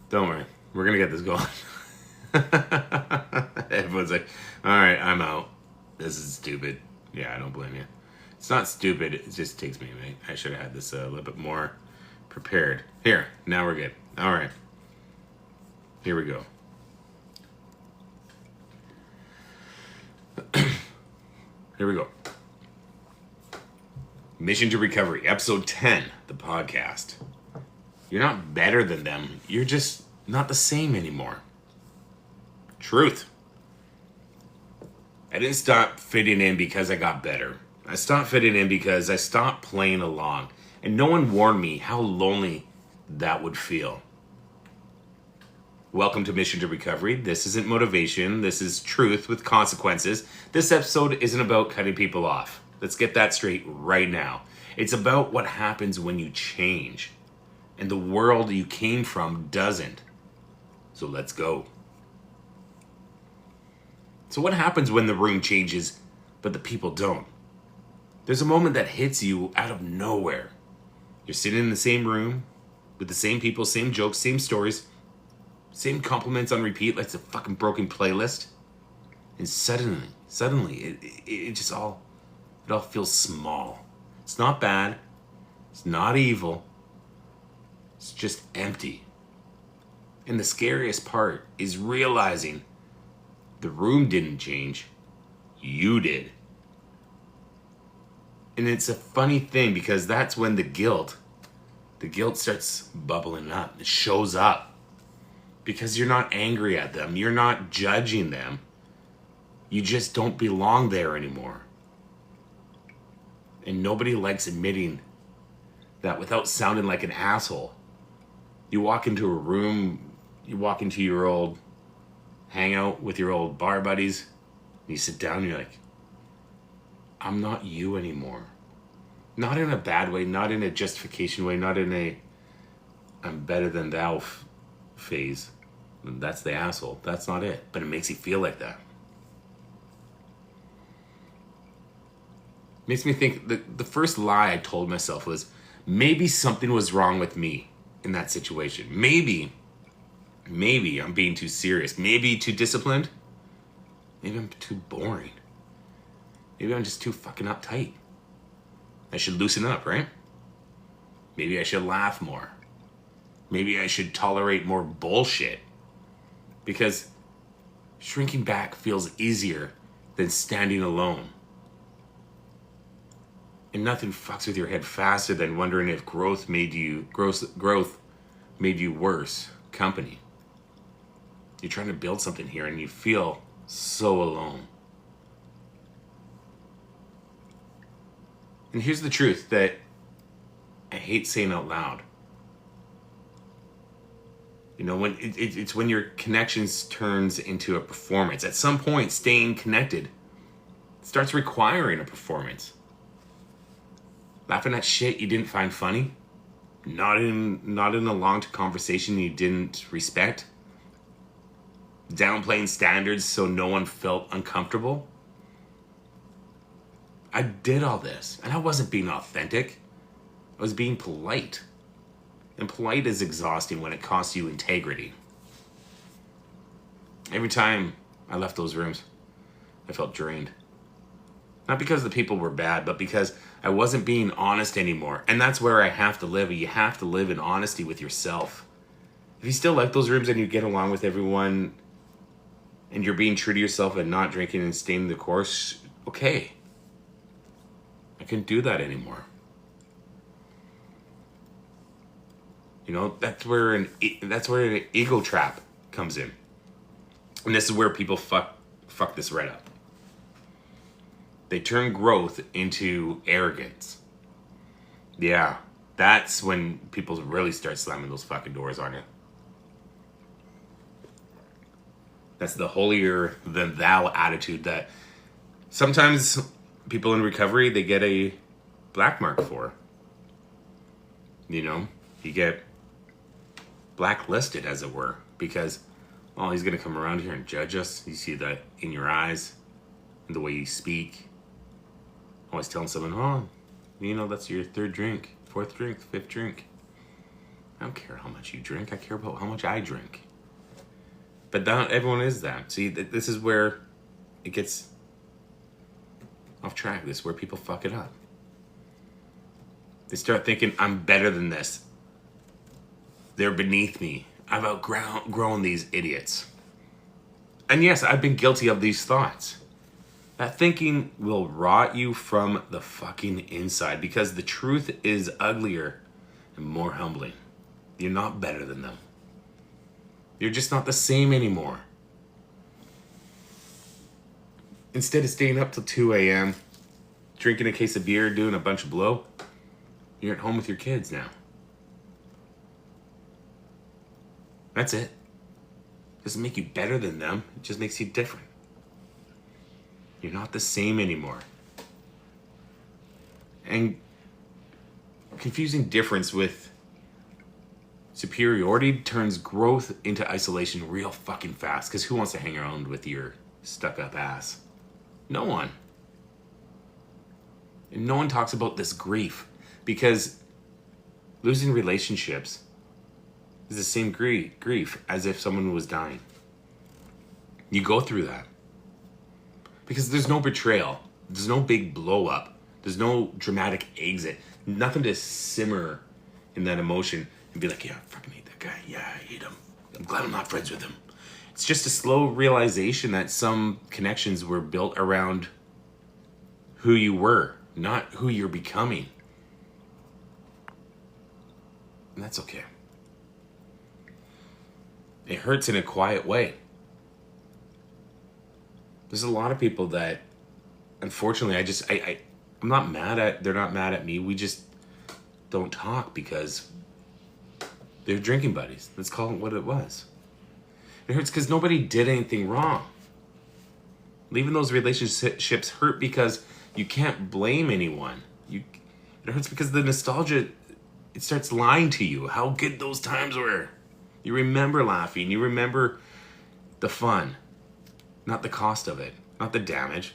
Don't worry. We're going to get this going. Everyone's like, all right, I'm out. This is stupid. Yeah, I don't blame you. It's not stupid. It just takes me a minute. I should have had this a little bit more prepared. Here, now we're good. All right. Here we go. Here we go. Mission to Recovery, episode 10, the podcast. You're not better than them. You're just not the same anymore. Truth. I didn't stop fitting in because I got better. I stopped fitting in because I stopped playing along. And no one warned me how lonely that would feel. Welcome to Mission to Recovery. This isn't motivation. This is truth with consequences. This episode isn't about cutting people off. Let's get that straight right now. It's about what happens when you change and the world you came from doesn't. So let's go. So what happens when the room changes but the people don't? There's a moment that hits you out of nowhere. You're sitting in the same room with the same people, same jokes, same stories, same compliments on repeat like it's a fucking broken playlist. And suddenly, it all feels small. It's not bad. It's not evil. It's just empty. And the scariest part is realizing the room didn't change. You did. And it's a funny thing because that's when the guilt starts bubbling up. It shows up. Because you're not angry at them. You're not judging them. You just don't belong there anymore. And nobody likes admitting that without sounding like an asshole. You walk into a room, you walk into your old hangout with your old bar buddies, and you sit down and you're like, I'm not you anymore. Not in a bad way, not in a justification way, not in a I'm better than thou phase. That's the asshole. That's not it. But it makes you feel like that. Makes me think the first lie I told myself was maybe something was wrong with me in that situation. Maybe I'm being too serious. Maybe too disciplined. Maybe I'm too boring. Maybe I'm just too fucking uptight. I should loosen up, right? Maybe I should laugh more. Maybe I should tolerate more bullshit. Because shrinking back feels easier than standing alone. And nothing fucks with your head faster than wondering if growth made you worse company. You're trying to build something here and you feel so alone. And here's the truth that I hate saying out loud. You know, when it's when your connections turns into a performance. At some point, staying connected starts requiring a performance. Laughing at shit you didn't find funny. Not in a long conversation you didn't respect. Downplaying standards so no one felt uncomfortable. I did all this, and I wasn't being authentic. I was being polite. And polite is exhausting when it costs you integrity. Every time I left those rooms, I felt drained. Not because the people were bad, but because I wasn't being honest anymore. And that's where I have to live. You have to live in honesty with yourself. If you still like those rooms and you get along with everyone and you're being true to yourself and not drinking and staying the course, okay. I couldn't do that anymore. You know, that's where an ego trap comes in. And this is where people fuck this right up. They turn growth into arrogance. Yeah, that's when people really start slamming those fucking doors on you. That's the holier than thou attitude that sometimes people in recovery, they get a black mark for. You know, you get blacklisted, as it were, because, oh, he's going to come around here and judge us. You see that in your eyes, in the way you speak. Always telling someone, oh, you know, that's your third drink, fourth drink, fifth drink. I don't care how much you drink. I care about how much I drink. But not everyone is that. See, this is where it gets off track. This is where people fuck it up. They start thinking, I'm better than this. They're beneath me. I've outgrown these idiots. And yes, I've been guilty of these thoughts. That thinking will rot you from the fucking inside, because the truth is uglier and more humbling. You're not better than them. You're just not the same anymore. Instead of staying up till 2 a.m., drinking a case of beer, doing a bunch of blow, you're at home with your kids now. That's it. Doesn't make you better than them. It just makes you different. You're not the same anymore. And confusing difference with superiority turns growth into isolation real fucking fast. Because who wants to hang around with your stuck up ass? No one. And no one talks about this grief. Because losing relationships is the same grief as if someone was dying. You go through that. Because there's no betrayal. There's no big blow up. There's no dramatic exit. Nothing to simmer in that emotion and be like, yeah, I fucking hate that guy. Yeah, I hate him. I'm glad I'm not friends with him. It's just a slow realization that some connections were built around who you were, not who you're becoming. And that's okay. It hurts in a quiet way. There's a lot of people that, unfortunately, I'm not mad at, they're not mad at me. We just don't talk because they're drinking buddies. Let's call it what it was. It hurts because nobody did anything wrong. Leaving those relationships hurt because you can't blame anyone. It hurts because the nostalgia, it starts lying to you how good those times were. You remember laughing. You remember the fun. Not the cost of it. Not the damage.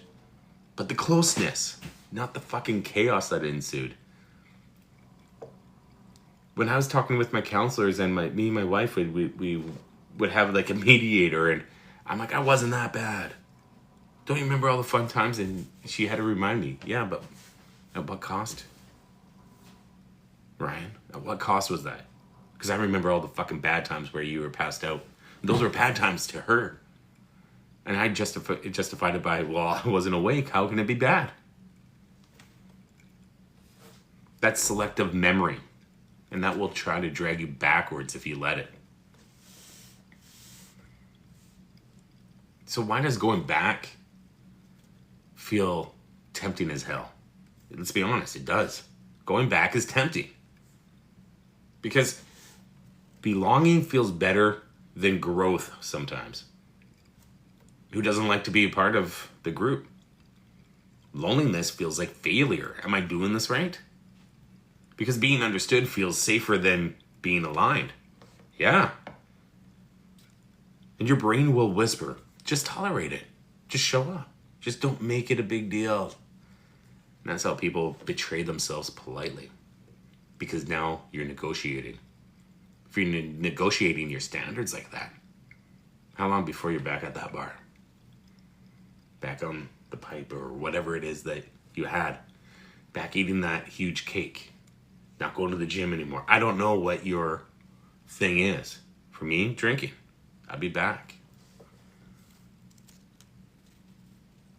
But the closeness. Not the fucking chaos that ensued. When I was talking with my counselors and me and my wife, we would have like a mediator, and I'm like, I wasn't that bad. Don't you remember all the fun times? And she had to remind me, yeah, but at what cost? Ryan, at what cost was that? Because I remember all the fucking bad times where you were passed out. Those were bad times to her. And I justified it by, well, I wasn't awake. How can it be bad? That's selective memory. And that will try to drag you backwards if you let it. So why does going back feel tempting as hell? Let's be honest, it does. Going back is tempting. Because belonging feels better than growth sometimes. Who doesn't like to be a part of the group? Loneliness feels like failure. Am I doing this right? Because being understood feels safer than being aligned. Yeah. And your brain will whisper, just tolerate it. Just show up. Just don't make it a big deal. And that's how people betray themselves politely. Because now you're negotiating. If you're negotiating your standards like that, how long before you're back at that bar? Back on the pipe or whatever it is that you had. Back eating that huge cake. Not going to the gym anymore. I don't know what your thing is. For me, drinking. I'll be back.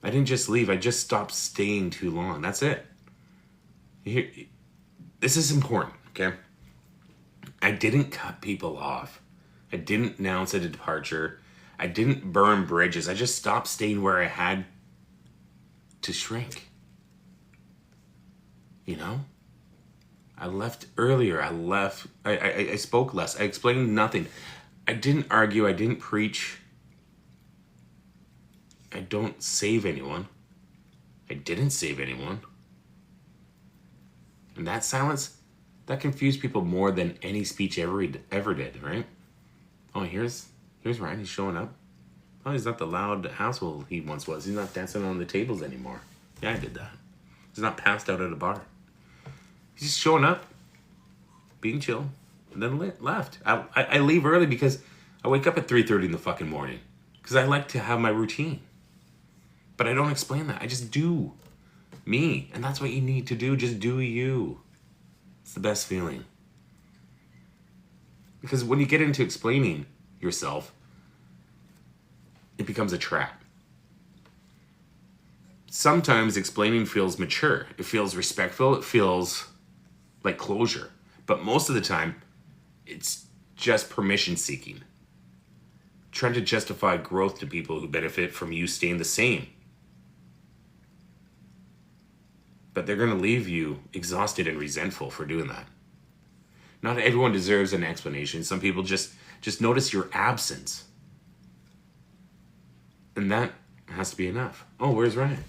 I didn't just leave. I just stopped staying too long. That's it. Here, this is important, okay? I didn't cut people off. I didn't announce a departure. I didn't burn bridges. I just stopped staying where I had to shrink. You know? I left earlier. I spoke less. I explained nothing. I didn't argue. I didn't preach. I don't save anyone. I didn't save anyone. And that silence, that confused people more than any speech ever did, right? Oh, here's Ryan. He's showing up. Oh, he's not the loud asshole he once was. He's not dancing on the tables anymore. Yeah, I did that. He's not passed out at a bar. He's just showing up, being chill, and then left. I leave early because I wake up at 3:30 in the fucking morning because I like to have my routine. But I don't explain that. I just do me. And that's what you need to do. Just do you. It's the best feeling. Because when you get into explaining yourself, it becomes a trap. Sometimes explaining feels mature. It feels respectful. It feels like closure. But most of the time, it's just permission seeking. Trying to justify growth to people who benefit from you staying the same. But they're going to leave you exhausted and resentful for doing that. Not everyone deserves an explanation. Some people just notice your absence. And that has to be enough. Oh, where's Ryan?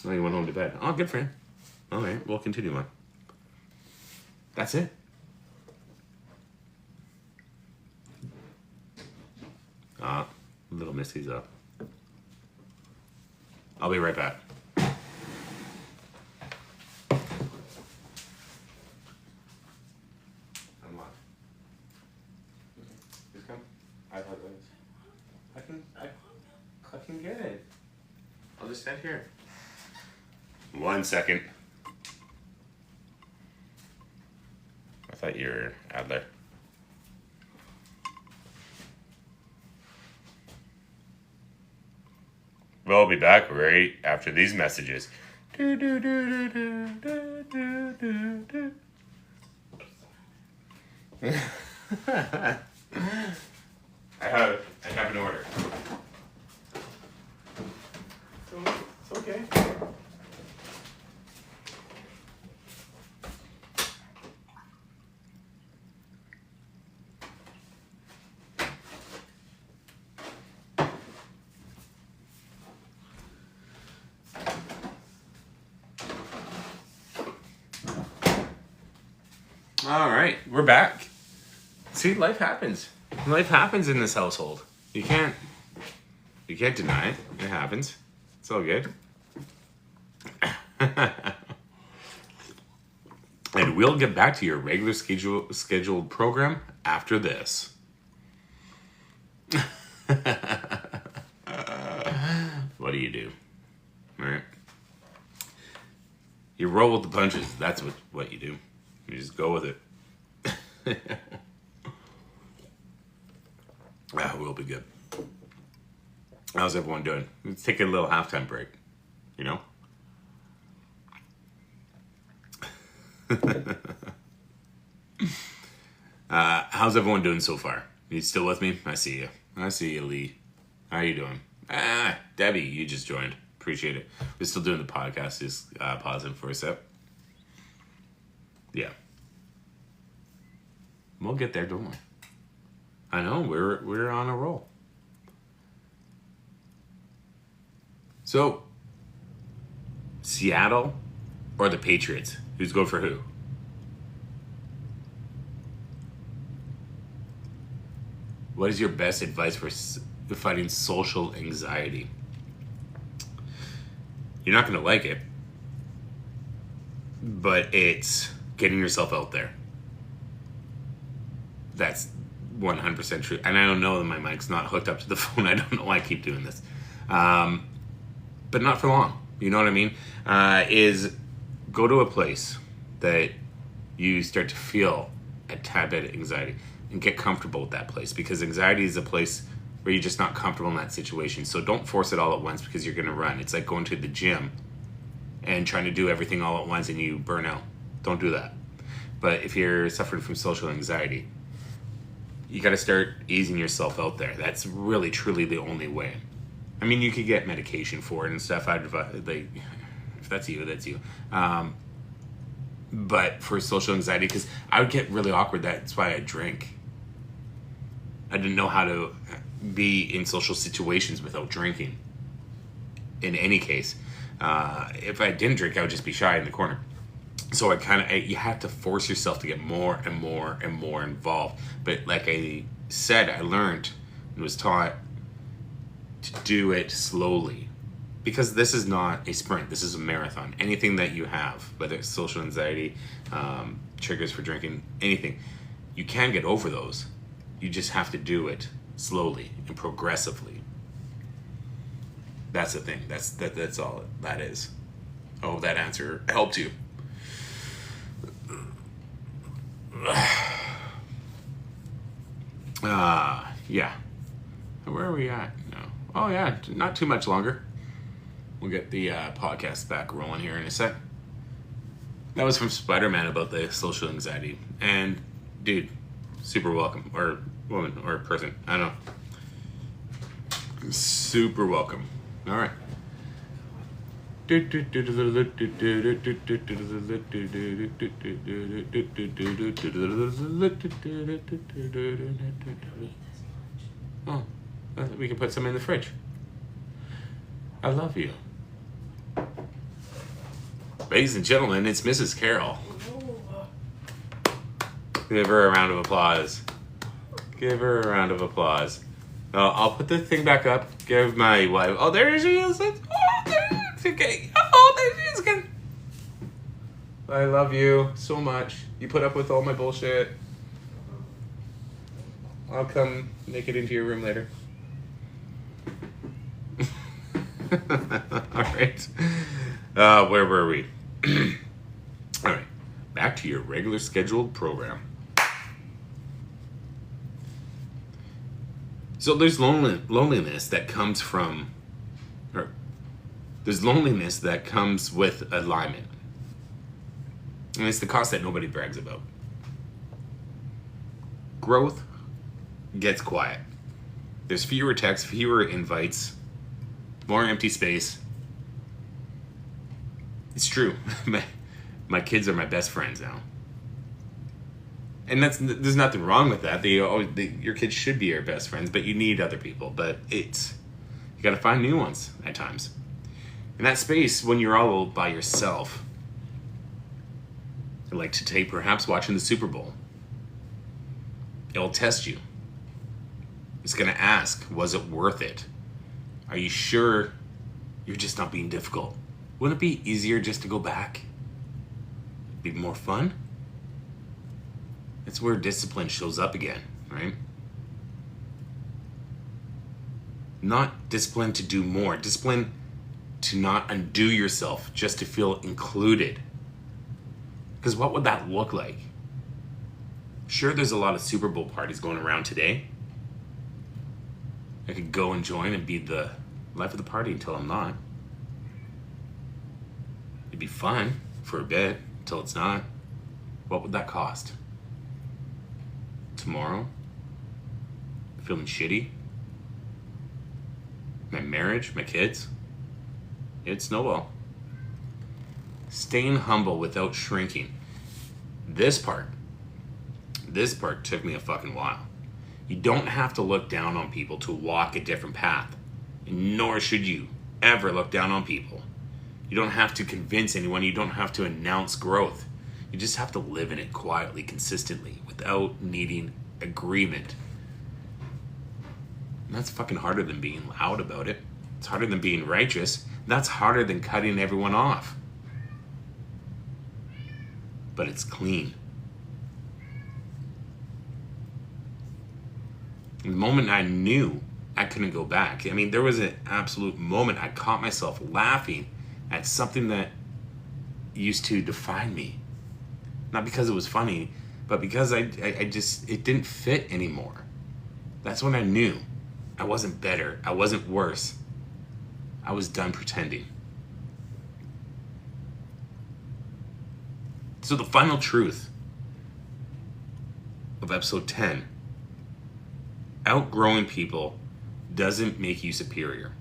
Oh, he went home to bed. Oh, good for him. All right, we'll continue on. That's it. Little Missy's up. I'll be right back. I can get it. I'll just stand here. 1 second. I thought you were Adler. We'll be back right after these messages. I have an order. It's okay. All right, we're back. See, life happens. Life happens in this household. You can't deny it. It happens. It's all good. And we'll get back to your regular scheduled program after this. What do you do? All right. You roll with the punches. That's what you do. You just go with it. We'll be good. How's everyone doing? Let's take a little halftime break. You know? How's everyone doing so far? You still with me? I see you. I see you, Lee. How you doing? Debbie, you just joined. Appreciate it. We're still doing the podcast. Just pausing for a sec. Yeah. We'll get there, don't we? I know, we're on a roll. So, Seattle or the Patriots? Who's going for who? What is your best advice for fighting social anxiety? You're not going to like it, but it's getting yourself out there. That's 100% true. And I don't know that my mic's not hooked up to the phone. I don't know why I keep doing this. But not for long. You know what I mean? Is go to a place that you start to feel a tad bit of anxiety and get comfortable with that place, because anxiety is a place where you're just not comfortable in that situation. So don't force it all at once because you're going to run. It's like going to the gym and trying to do everything all at once and you burn out. Don't do that. But if you're suffering from social anxiety, you got to start easing yourself out there. That's really, truly the only way. I mean, you could get medication for it and stuff. If that's you, that's you. But for social anxiety, because I would get really awkward. That's why I drink. I didn't know how to be in social situations without drinking. In any case, if I didn't drink, I would just be shy in the corner. So you have to force yourself to get more and more and more involved. But like I said, I learned and was taught to do it slowly, because this is not a sprint. This is a marathon. Anything that you have, whether it's social anxiety, triggers for drinking, anything, You can get over those. You just have to do it slowly and progressively. That's the thing. That's all that is. I hope that answer helped you. Yeah. Where are we at? No. Oh yeah, not too much longer. We'll get the podcast back rolling here in a sec. That was from Spider-Man about the social anxiety. And dude, super welcome. Or woman, or person. I don't know. Super welcome. All right. Oh, we can put some in the fridge. I love you. Ladies and gentlemen, it's Mrs. Carol. Give her a round of applause. Give her a round of applause. I'll put the thing back up. Give my wife. Oh, there she is. Oh, there she is. Okay. Oh, there she is again. I love you so much. You put up with all my bullshit. I'll come make it into your room later. All right. Where were we? All right. Back to your regular scheduled program. So there's loneliness that comes from, or there's loneliness that comes with alignment. And it's the cost that nobody brags about. Growth gets quiet. There's fewer texts, fewer invites, more empty space. It's true. My kids are my best friends now. And there's nothing wrong with that. Your kids should be your best friends, but you need other people. But you got to find new ones at times. In that space, when you're all by yourself, like today, perhaps watching the Super Bowl, it'll test you. It's going to ask, was it worth it? Are you sure you're just not being difficult? Wouldn't it be easier just to go back? Be more fun? That's where discipline shows up again, right? Not discipline to do more. Discipline to not undo yourself just to feel included. Because what would that look like? Sure, there's a lot of Super Bowl parties going around today. I could go and join and be the life of the party until I'm not. It'd be fun for a bit until it's not. What would that cost? Tomorrow? Feeling shitty? My marriage? My kids? It'd snowball. Staying humble without shrinking. This part took me a fucking while. You don't have to look down on people to walk a different path. Nor should you ever look down on people. You don't have to convince anyone. You don't have to announce growth. You just have to live in it quietly, consistently, without needing agreement. And that's fucking harder than being loud about it. It's harder than being righteous. That's harder than cutting everyone off. But it's clean. The moment I knew I couldn't go back, I mean, there was an absolute moment I caught myself laughing at something that used to define me. Not because it was funny, but because I just, it didn't fit anymore. That's when I knew I wasn't better. I wasn't worse. I was done pretending. So the final truth of episode 10, outgrowing people doesn't make you superior.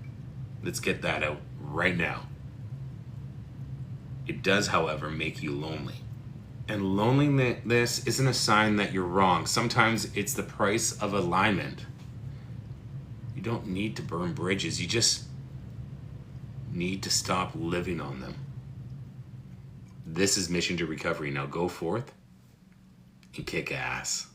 Let's get that out right now. It does, however, make you lonely. And loneliness isn't a sign that you're wrong. Sometimes it's the price of alignment. You don't need to burn bridges. You just need to stop living on them. This is Mission to Recovery. Now go forth and kick ass.